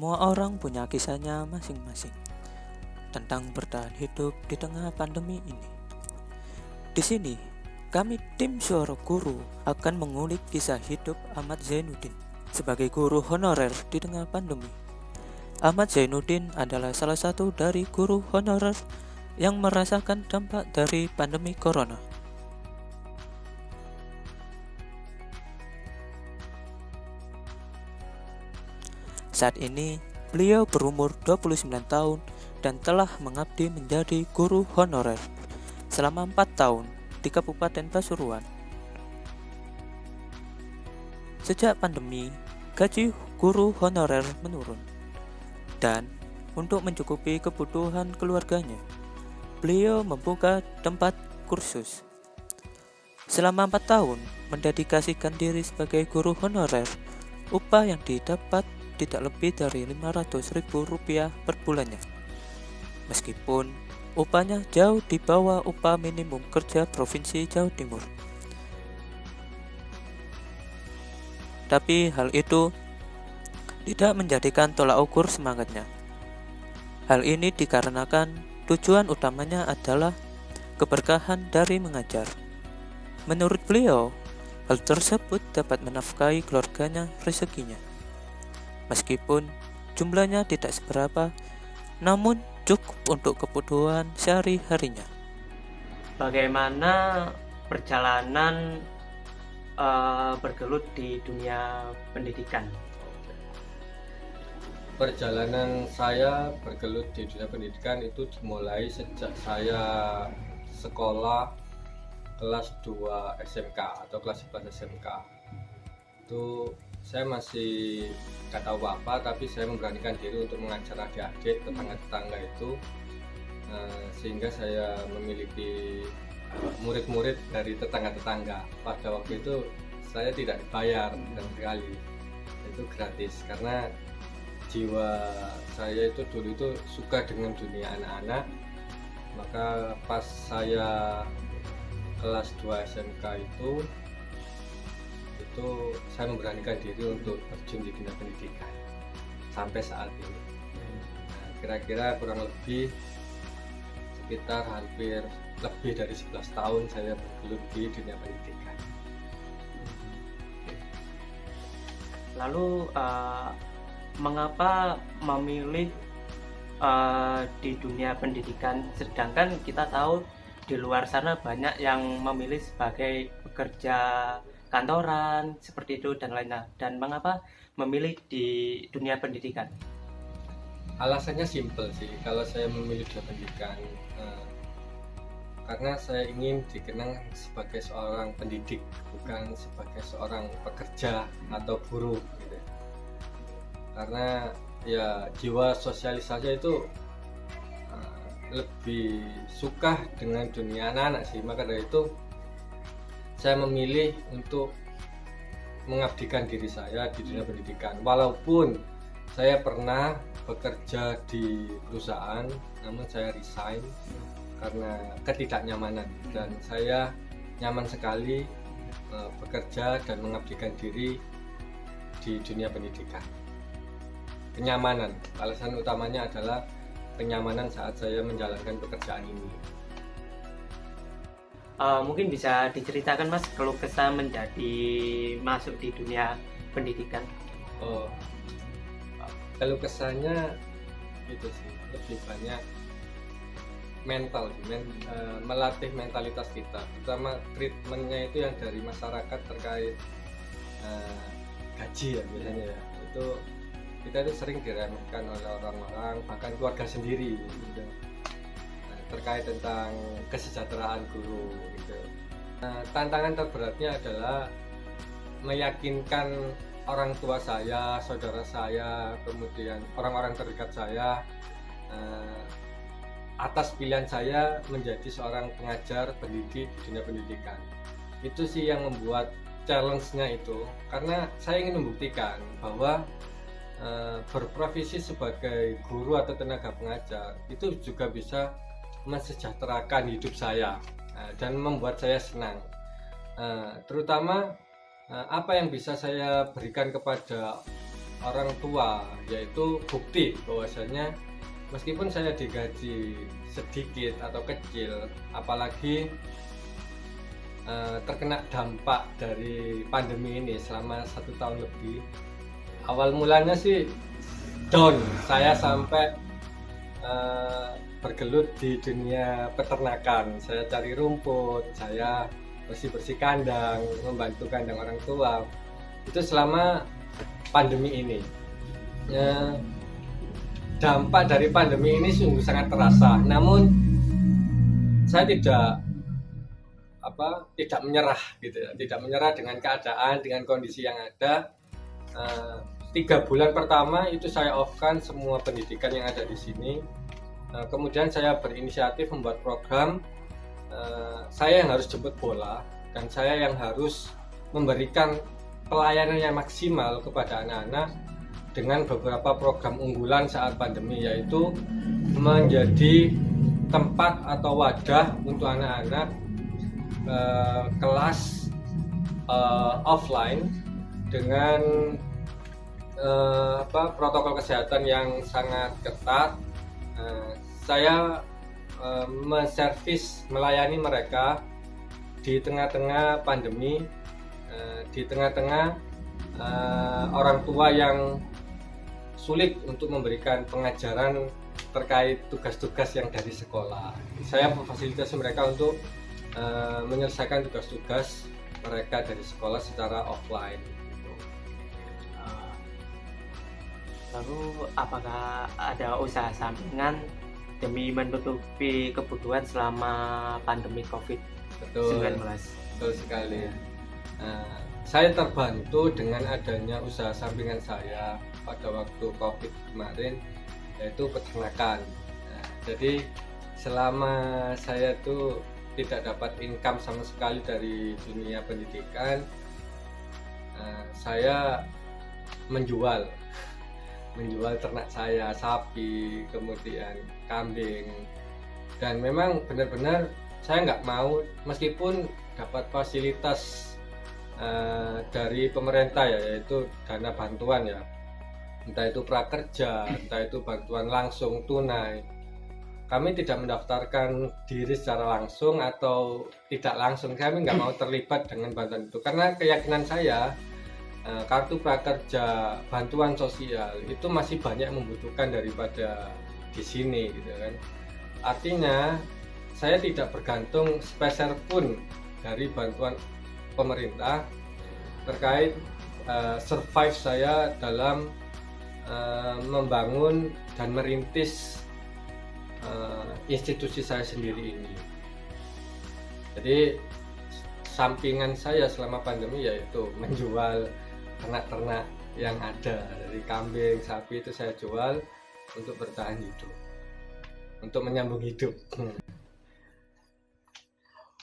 Semua orang punya kisahnya masing-masing tentang bertahan hidup di tengah pandemi ini. Di sini, kami tim Suara Guru akan mengulik kisah hidup Ahmad Zainuddin sebagai guru honorer di tengah pandemi. Ahmad Zainuddin adalah salah satu dari guru honorer yang merasakan dampak dari pandemi corona. Saat ini, beliau berumur 29 tahun dan telah mengabdi menjadi guru honorer selama 4 tahun di Kabupaten Pasuruan. Sejak pandemi, gaji guru honorer menurun. Dan untuk mencukupi kebutuhan keluarganya, beliau membuka tempat kursus. Selama 4 tahun mendedikasikan diri sebagai guru honorer, upah yang didapat tidak lebih dari Rp500.000 per bulannya. Meskipun upahnya jauh di bawah upah minimum kerja Provinsi Jawa Timur. Tapi hal itu tidak menjadikan tolak ukur semangatnya. Hal ini dikarenakan tujuan utamanya adalah keberkahan dari mengajar. Menurut beliau, hal tersebut dapat menafkahi keluarganya rezekinya. Meskipun jumlahnya tidak seberapa, namun cukup untuk kebutuhan sehari-harinya. Bagaimana perjalanan bergelut di dunia pendidikan? Perjalanan saya bergelut di dunia pendidikan itu dimulai sejak saya sekolah kelas 2 SMK atau kelas 11 SMK. Itu saya masih gak tahu apa, tapi saya memberanikan diri untuk mengajar adik-adik tetangga-tetangga itu, sehingga saya memiliki murid-murid dari tetangga-tetangga. Pada waktu itu saya tidak dibayar sama sekali, itu gratis, karena jiwa saya itu dulu itu suka dengan dunia anak-anak. Maka pas saya kelas 2 SMK itu saya memberanikan diri untuk terjun di dunia pendidikan sampai saat ini. Kira-kira kurang lebih sekitar hampir lebih dari 11 tahun saya bergelut di dunia pendidikan. Lalu mengapa memilih di dunia pendidikan, sedangkan kita tahu di luar sana banyak yang memilih sebagai pekerja kantoran seperti itu dan lainnya, dan mengapa memilih di dunia pendidikan? Alasannya simpel sih kalau saya memilih dunia pendidikan, karena saya ingin dikenang sebagai seorang pendidik, bukan sebagai seorang pekerja atau buruh gitu. Karena ya jiwa sosialisasi itu lebih suka dengan dunia anak-anak sih. Maka dari itu saya memilih untuk mengabdikan diri saya di dunia pendidikan. Walaupun saya pernah bekerja di perusahaan, namun saya resign karena ketidaknyamanan, dan saya nyaman sekali bekerja dan mengabdikan diri di dunia pendidikan. Kenyamanan, alasan utamanya adalah kenyamanan saat saya menjalankan pekerjaan ini. Mungkin bisa diceritakan Mas keluh kesah menjadi masuk di dunia pendidikan. Keluh kesahnya itu sih lebih banyak mental, melatih mentalitas kita, terutama treatmentnya itu yang dari masyarakat terkait gaji ya biasanya ya. Itu kita itu sering diremehkan oleh orang-orang, bahkan keluarga sendiri gitu. Terkait tentang kesejahteraan guru gitu. Tantangan terberatnya adalah meyakinkan orang tua saya, saudara saya, kemudian orang-orang terdekat saya atas pilihan saya menjadi seorang pengajar pendidik di dunia pendidikan. Itu sih yang membuat challenge-nya itu, karena saya ingin membuktikan bahwa berprofesi sebagai guru atau tenaga pengajar itu juga bisa mensejahterakan hidup saya dan membuat saya senang, terutama apa yang bisa saya berikan kepada orang tua, yaitu bukti bahwasanya meskipun saya digaji sedikit atau kecil, apalagi terkena dampak dari pandemi ini selama 1 tahun lebih. Awal mulanya sih down, saya sampai bergelut di dunia peternakan. Saya cari rumput, saya bersih-bersih kandang, membantu kandang orang tua. Itu selama pandemi ini. Dampak dari pandemi ini sungguh sangat terasa. Namun saya tidak menyerah gitu ya, tidak menyerah dengan keadaan, dengan kondisi yang ada. 3 bulan pertama itu saya off-kan semua pendidikan yang ada di sini. Kemudian saya berinisiatif membuat program. Saya yang harus jemput bola dan saya yang harus memberikan pelayanan yang maksimal kepada anak-anak dengan beberapa program unggulan saat pandemi, yaitu menjadi tempat atau wadah untuk anak-anak kelas offline dengan protokol kesehatan yang sangat ketat. Saya menservis, melayani mereka di tengah-tengah pandemi, di tengah-tengah orang tua yang sulit untuk memberikan pengajaran terkait tugas-tugas yang dari sekolah. Saya memfasilitasi mereka untuk menyelesaikan tugas-tugas mereka dari sekolah secara offline. Lalu apakah ada usaha sampingan demi menutupi kebutuhan selama pandemi COVID-19? Betul sekali. Saya terbantu dengan adanya usaha sampingan saya pada waktu COVID kemarin, yaitu peternakan. Jadi selama saya tuh tidak dapat income sama sekali dari dunia pendidikan, saya menjual ternak saya, sapi, kemudian kambing, dan memang benar-benar saya nggak mau, meskipun dapat fasilitas dari pemerintah ya, yaitu dana bantuan ya, entah itu prakerja, entah itu bantuan langsung tunai. Kami tidak mendaftarkan diri secara langsung atau tidak langsung, kami nggak mau terlibat dengan bantuan itu, karena keyakinan saya kartu prakerja, bantuan sosial itu masih banyak membutuhkan daripada di sini gitu kan. Artinya saya tidak bergantung sepeser pun dari bantuan pemerintah terkait survive saya dalam membangun dan merintis institusi saya sendiri ini. Jadi sampingan saya selama pandemi yaitu menjual ternak-ternak yang ada, dari kambing, sapi itu saya jual untuk bertahan hidup, untuk menyambung hidup.